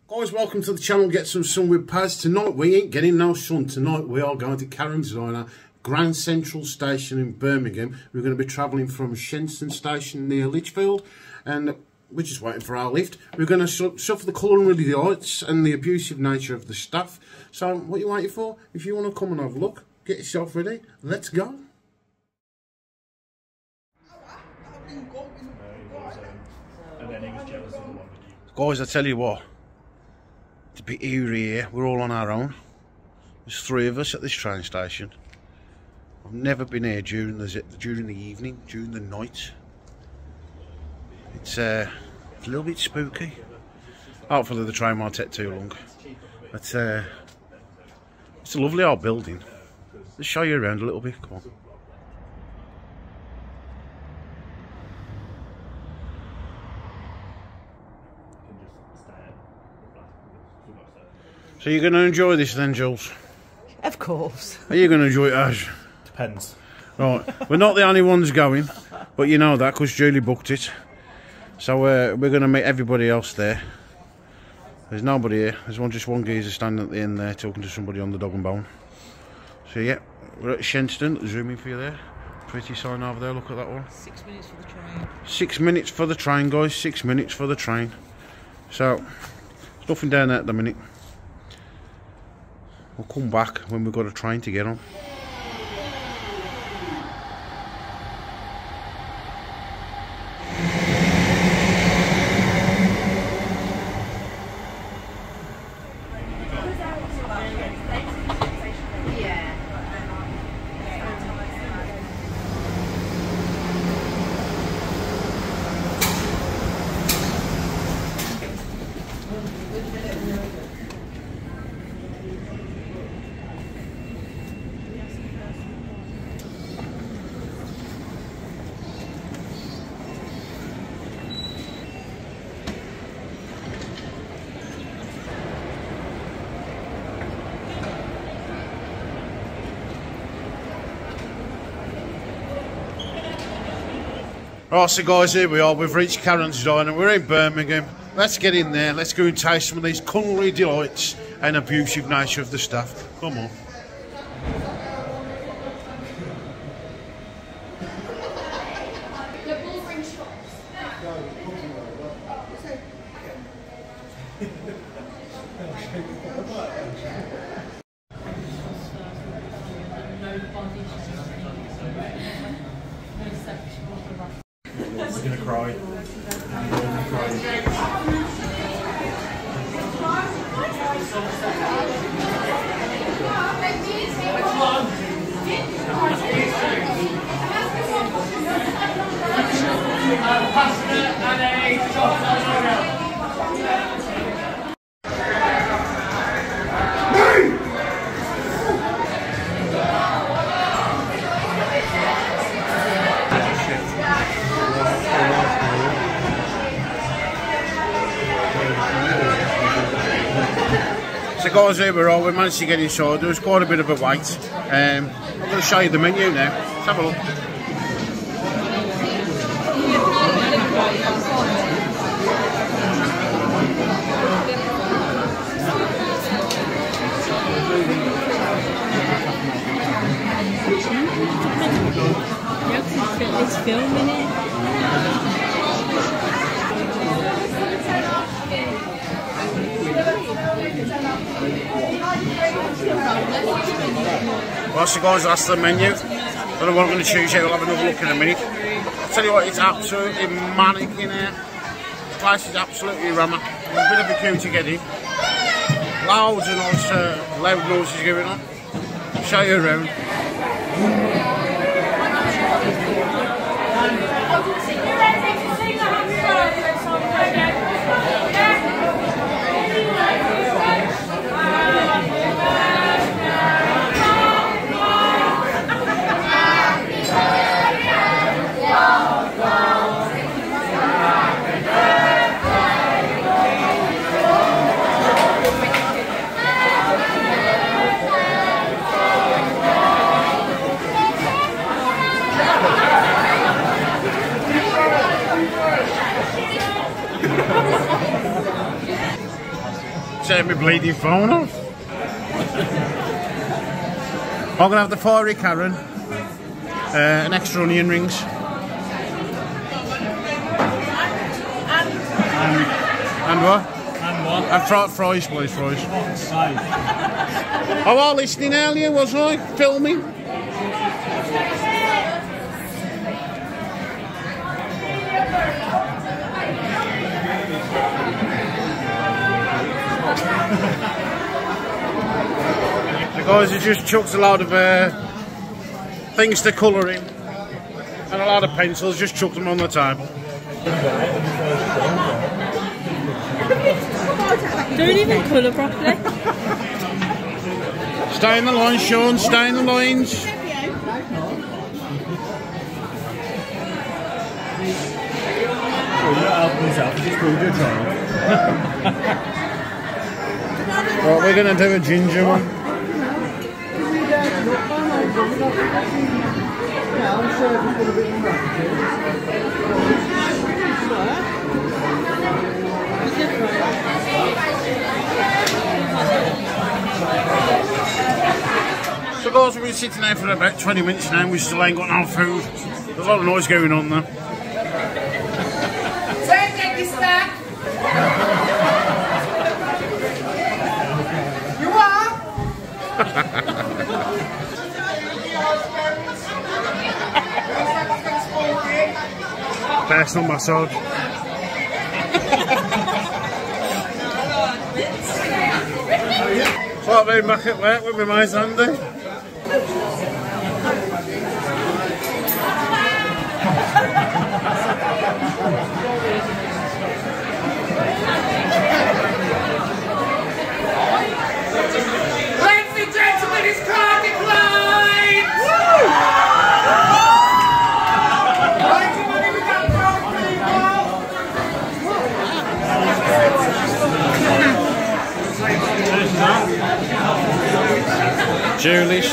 Guys, welcome to the channel. Get some sun with Paz. Tonight we ain't getting no sun. Tonight we are going to Karen's Diner, Grand Central Station in Birmingham. We're going to be travelling from Shenstone Station near Lichfield, and we're just waiting for our lift. We're going to suffer the culinary delights and the abusive nature of the staff. So what are you waiting for? If you want to come and have a look, get yourself ready. Let's go. Guys, I tell you what, it's a bit eerie here. We're all on our own. There's 3 of us at this train station. I've never been here during the evening, during the night. It's a little bit spooky. Hopefully the train won't take too long. But it's a lovely old building. Let's show you around a little bit. Come on. So you're going to enjoy this then, Jules? Of course. Are you going to enjoy it, Ash? Depends. Right, we're not the only ones going, but you know that because Julie booked it. So we're going to meet everybody else there. There's nobody here. There's just one geezer standing at the end there talking to somebody on the dog and bone. So yeah, we're at Shenstone. Zooming for you there. Pretty sign over there. Look at that one. 6 minutes for the train. 6 minutes for the train, guys. 6 minutes for the train. So there's nothing down there at the minute. We'll come back when we've got a train to get on. Right, so guys, here we are. We've reached Karen's Diner. We're in Birmingham. Let's get in there. Let's go and taste some of these culinary delights and abusive nature of the staff. Come on. I'm gonna cry. I'm gonna cry. So guys, here we are. We managed to get inside. There was quite a bit of a wait. I'm going to show you the menu now. Let's have a look. It's filming it. Well, so guys, that's the menu. I don't know what I'm going to choose yet. We'll have another look in a minute. I'll tell you what, it's absolutely manic in here. The place is absolutely rammer. A bit of a queue to get in. Loads and lots of loud noises going on. I'll show you around. Turn my bleeding phone off. I'm gonna have the fiery Karen, an extra onion rings. And what? And what? And fries, please, fries. Fuck's sake. I was listening earlier, wasn't I? Filming. The guys have just chucked a load of things to colour in and a lot of pencils, just chucked them on the table. Don't even colour properly. Stay in the lines, Sean, stay in the lines. Right, we're going to do a ginger one. So guys, we've been sitting there for about 20 minutes now and we still ain't got no food. There's a lot of noise going on there. Take this back. You are? Personal massage. So I've been back at work with my mate Andy. Ladies and gentlemen, it's car decline! Julie's.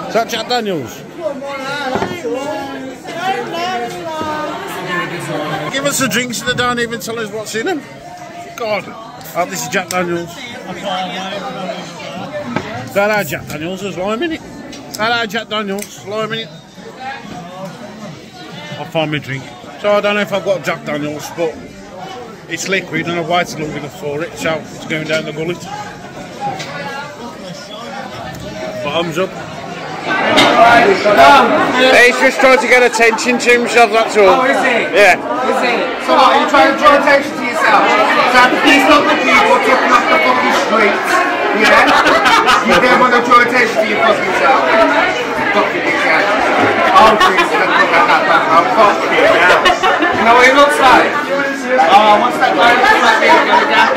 Is that Jack Daniels? Give us the drinks and they don't even tell us what's in them. God. Oh, this is Jack Daniels. Hello, Jack Daniels, there's lime in it. Hello, Jack Daniels, lime in it. I'll find my drink. So I don't know if I've got Jack Daniels, but it's liquid and I've waited long enough for it, so it's going down the gullet. Bottoms up. He's just trying to get attention to himself, that's all. Oh, is he? Yeah. Is he? So what, are you trying to draw attention to yourself? So he's not the people taking off the fucking streets, yeah? You don't want to draw attention to your fucking self. Fucking yourself. Oh, Jesus, look at that back. Oh, fuck you now. You know what he looks like? Oh, what's that guy looking like me the other day?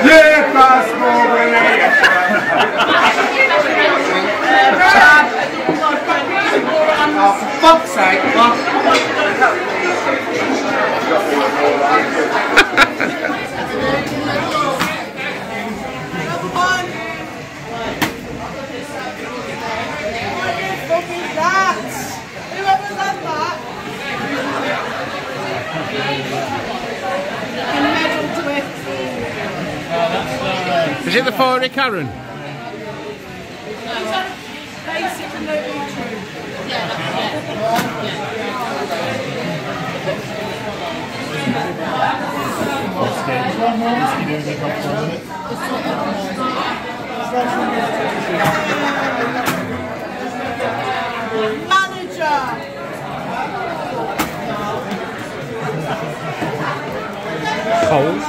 Yeah, fast forward. Oh, for fuck's sake, Is it the fiery Karen? Basic and no beetroot. Manager. Cold.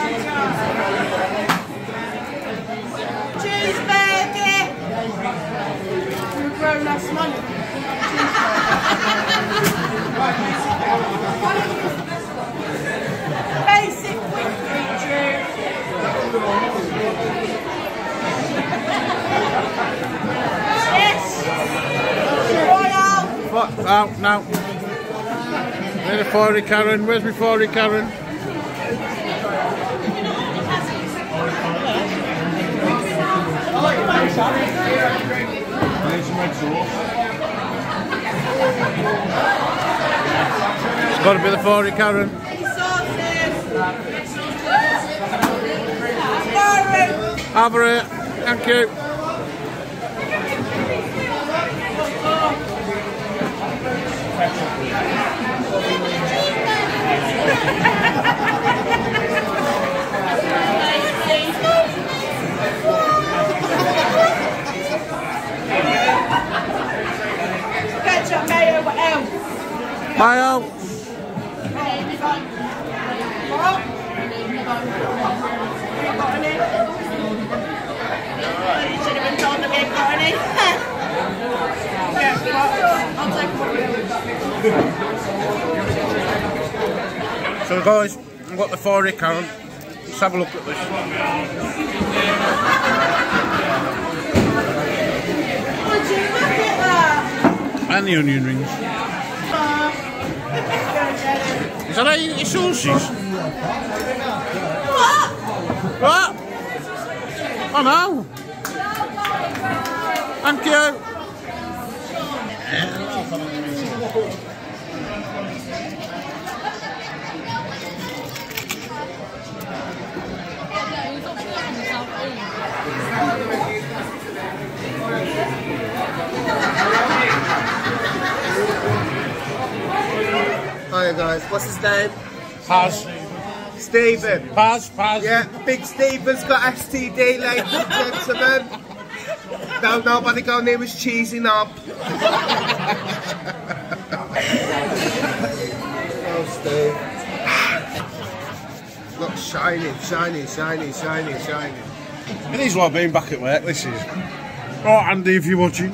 Cheeseburger. You were grown last month. Basic with beetroot. Oh, no. There's a fiery Karen. Where's my fiery Karen? It's got to be the fiery Karen. Over it. Thank you. Ketchup, mayo, what else? Mayo. You should have been told that we ain't got any. I'll take one. So guys, I've got the fiery Karen. Let's have a look at this. Would you look at that? And the onion rings. Is that how you eat your sausages? What? Oh no! Thank you! Hiya guys, what's his name? Paz. Stephen. Paz. Yeah, Big Stephen's got STD, ladies and gentlemen. Don't nobody go near his cheesy knob. Oh, Steve. Look, shiny. It is like being back at work, this is. Right, Andy, if you're watching.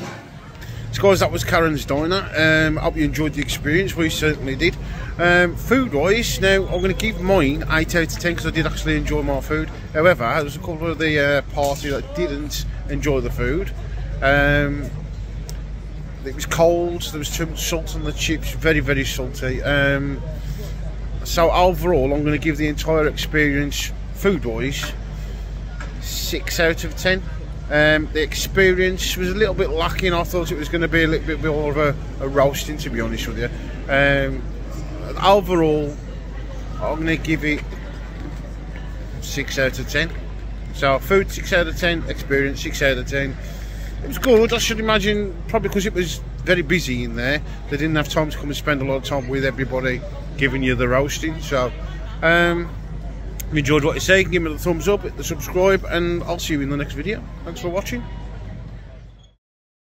So guys, that was Karen's Diner. I hope you enjoyed the experience. We certainly did. Food wise, now I'm going to give mine 8 out of 10 because I did actually enjoy my food. However, there was a couple of the party that didn't enjoy the food. It was cold, there was too much salt on the chips, very, very salty. So overall, I'm going to give the entire experience, food wise, 6 out of 10. The experience was a little bit lacking. I thought it was going to be a little bit more of a roasting, to be honest with you. Overall, I'm going to give it 6 out of 10. So food 6 out of 10, experience 6 out of 10. It was good. I should imagine, probably because it was very busy in there, they didn't have time to come and spend a lot of time with everybody giving you the roasting. So if you enjoyed what you say, give me the thumbs up, hit the subscribe, and I'll see you in the next video. Thanks for watching.